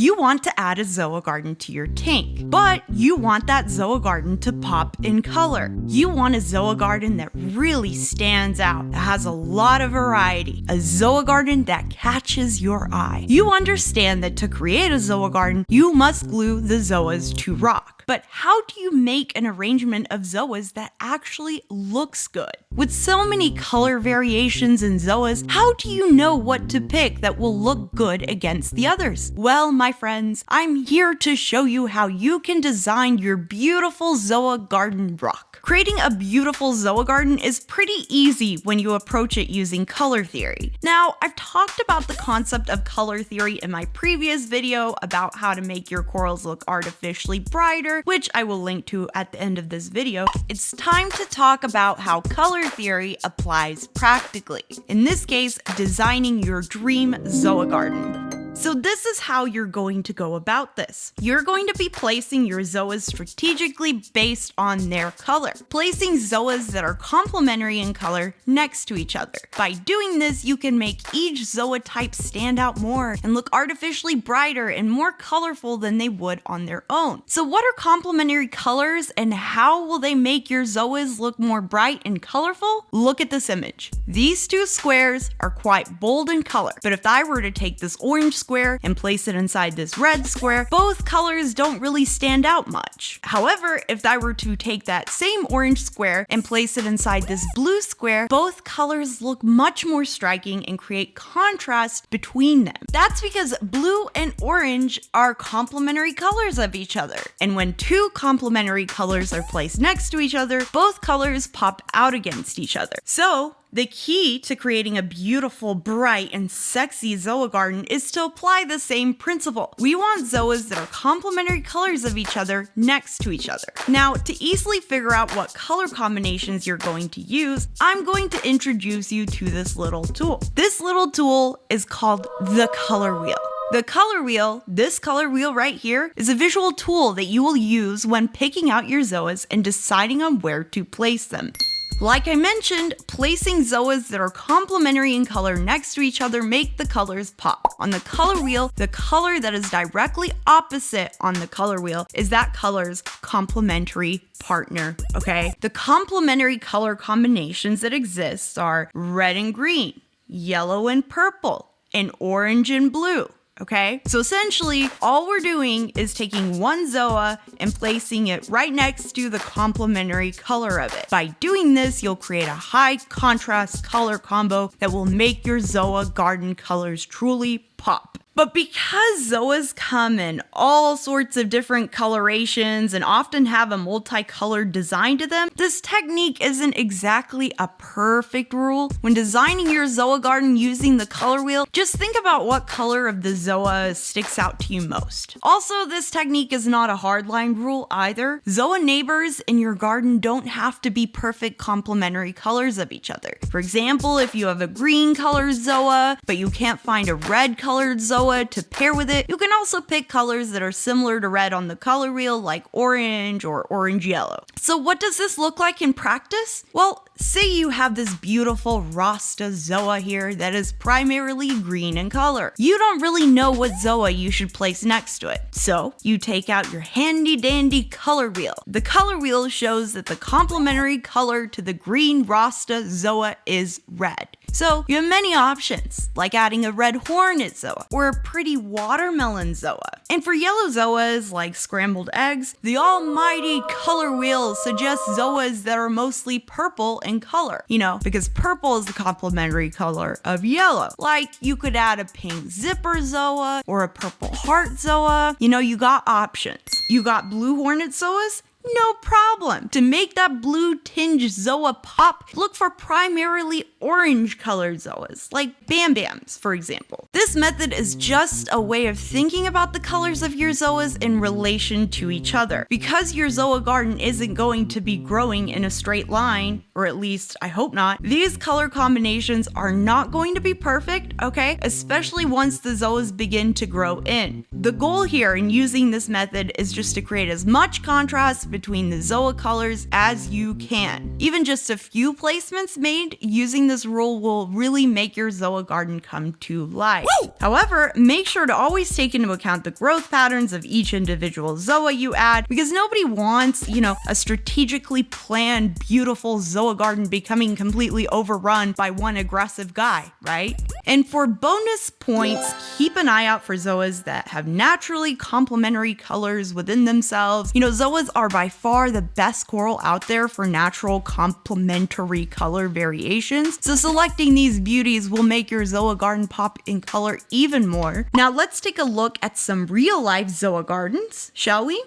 You want to add a Zoa garden to your tank, but you want that Zoa garden to pop in color. You want a Zoa garden that really stands out, that has a lot of variety, a Zoa garden that catches your eye. You understand that to create a Zoa garden, you must glue the Zoas to rock. But how do you make an arrangement of Zoas that actually looks good? With so many color variations in Zoas, how do you know what to pick that will look good against the others? Well, my friends, I'm here to show you how you can design your beautiful Zoa garden rock. Creating a beautiful Zoa garden is pretty easy when you approach it using color theory. Now, I've talked about the concept of color theory in my previous video about how to make your corals look artificially brighter, which I will link to at the end of this video. It's time to talk about how color theory applies practically. In this case, designing your dream Zoa garden. So this is how you're going to go about this. You're going to be placing your Zoas strategically based on their color, placing Zoas that are complementary in color next to each other. By doing this, you can make each Zoa type stand out more and look artificially brighter and more colorful than they would on their own. So what are complementary colors and how will they make your Zoas look more bright and colorful? Look at this image. These two squares are quite bold in color, but if I were to take this orange square and place it inside this red square, both colors don't really stand out much. However, if I were to take that same orange square and place it inside this blue square, both colors look much more striking and create contrast between them. That's because blue and orange are complementary colors of each other. And when two complementary colors are placed next to each other, both colors pop out against each other. So, the key to creating a beautiful, bright, and sexy Zoa garden is to apply the same principle. We want Zoas that are complementary colors of each other next to each other. Now, to easily figure out what color combinations you're going to use, I'm going to introduce you to this little tool. This little tool is called the color wheel. The color wheel, this color wheel right here, is a visual tool that you will use when picking out your Zoas and deciding on where to place them. Like I mentioned, placing Zoas that are complementary in color next to each other make the colors pop. On the color wheel, the color that is directly opposite on the color wheel is that color's complementary partner, okay? The complementary color combinations that exist are red and green, yellow and purple, and orange and blue. Okay, so essentially all we're doing is taking one Zoa and placing it right next to the complementary color of it. By doing this, you'll create a high contrast color combo that will make your Zoa garden colors truly pop. But because Zoas come in all sorts of different colorations and often have a multicolored design to them, this technique isn't exactly a perfect rule. When designing your Zoa garden using the color wheel, just think about what color of the Zoa sticks out to you most. Also, this technique is not a hardline rule either. Zoa neighbors in your garden don't have to be perfect complementary colors of each other. For example, if you have a green colored Zoa, but you can't find a red colored Zoa to pair with it, you can also pick colors that are similar to red on the color wheel, like orange or orange yellow. So what does this look like in practice? Well, say you have this beautiful Rasta Zoa here that is primarily green in color. You don't really know what Zoa you should place next to it. So you take out your handy dandy color wheel. The color wheel shows that the complementary color to the green Rasta Zoa is red. So you have many options, like adding a red hornet Zoa or a pretty watermelon Zoa. And for yellow Zoas, like scrambled eggs, the almighty color wheel suggests Zoas that are mostly purple in color. You know, because purple is the complementary color of yellow. Like you could add a pink zipper Zoa or a purple heart Zoa. You know, you got options. You got blue hornet Zoas? No problem. To make that blue tinge Zoa pop, look for primarily orange colored Zoas, like Bam Bams, for example. This method is just a way of thinking about the colors of your Zoas in relation to each other. Because your Zoa garden isn't going to be growing in a straight line, or at least I hope not, these color combinations are not going to be perfect, okay? Especially once the Zoas begin to grow in. The goal here in using this method is just to create as much contrast between the Zoa colors as you can. Even just a few placements made using this rule will really make your Zoa garden come to life. Woo! However, make sure to always take into account the growth patterns of each individual Zoa you add, because nobody wants, a strategically planned, beautiful Zoa garden becoming completely overrun by one aggressive guy, right? And for bonus points, keep an eye out for Zoas that have naturally complementary colors within themselves. Zoas are by far the best coral out there for natural complementary color variations, so selecting these beauties will make your Zoa garden pop in color even more. Now let's take a look at some real life Zoa gardens, shall we?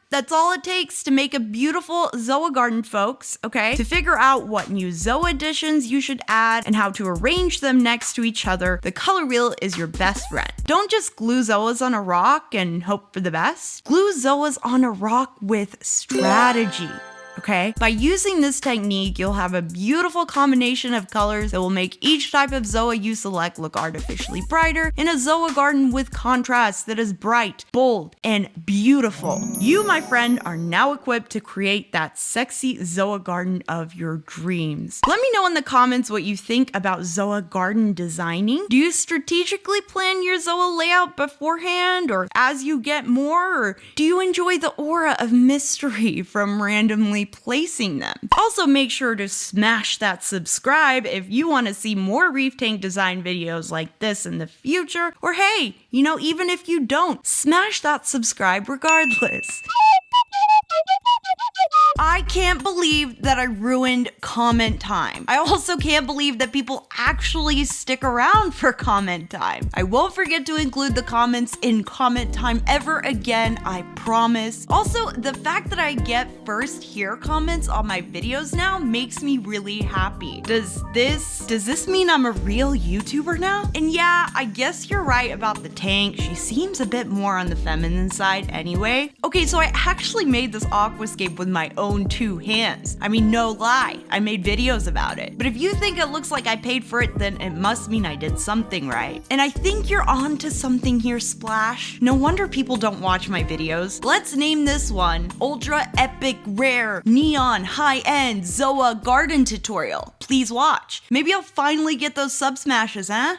That's all it takes to make a beautiful Zoa garden, folks, okay? To figure out what new Zoa additions you should add and how to arrange them next to each other, the color wheel is your best friend. Don't just glue Zoas on a rock and hope for the best. Glue Zoas on a rock with strategy. Okay? By using this technique, you'll have a beautiful combination of colors that will make each type of Zoa you select look artificially brighter in a Zoa garden with contrast that is bright, bold, and beautiful. You, my friend, are now equipped to create that sexy Zoa garden of your dreams. Let me know in the comments what you think about Zoa garden designing. Do you strategically plan your Zoa layout beforehand or as you get more? Or do you enjoy the aura of mystery from randomly placing them? Also, make sure to smash that subscribe if you want to see more reef tank design videos like this in the future. Or hey, even if you don't, smash that subscribe regardless. I can't believe that I ruined comment time. I also can't believe that people actually stick around for comment time. I won't forget to include the comments in comment time ever again, I promise. Also, the fact that I get first hear comments on my videos now makes me really happy. Does this mean I'm a real YouTuber now? And yeah, I guess you're right about the tank. She seems a bit more on the feminine side anyway. Okay, so I actually made this aquascape with my own 2 hands. I mean, no lie, I made videos about it. But if you think it looks like I paid for it, then it must mean I did something right. And I think you're on to something here, Splash. No wonder people don't watch my videos. Let's name this one Ultra Epic Rare Neon High-End Zoa Garden Tutorial. Please watch. Maybe I'll finally get those sub smashes, huh?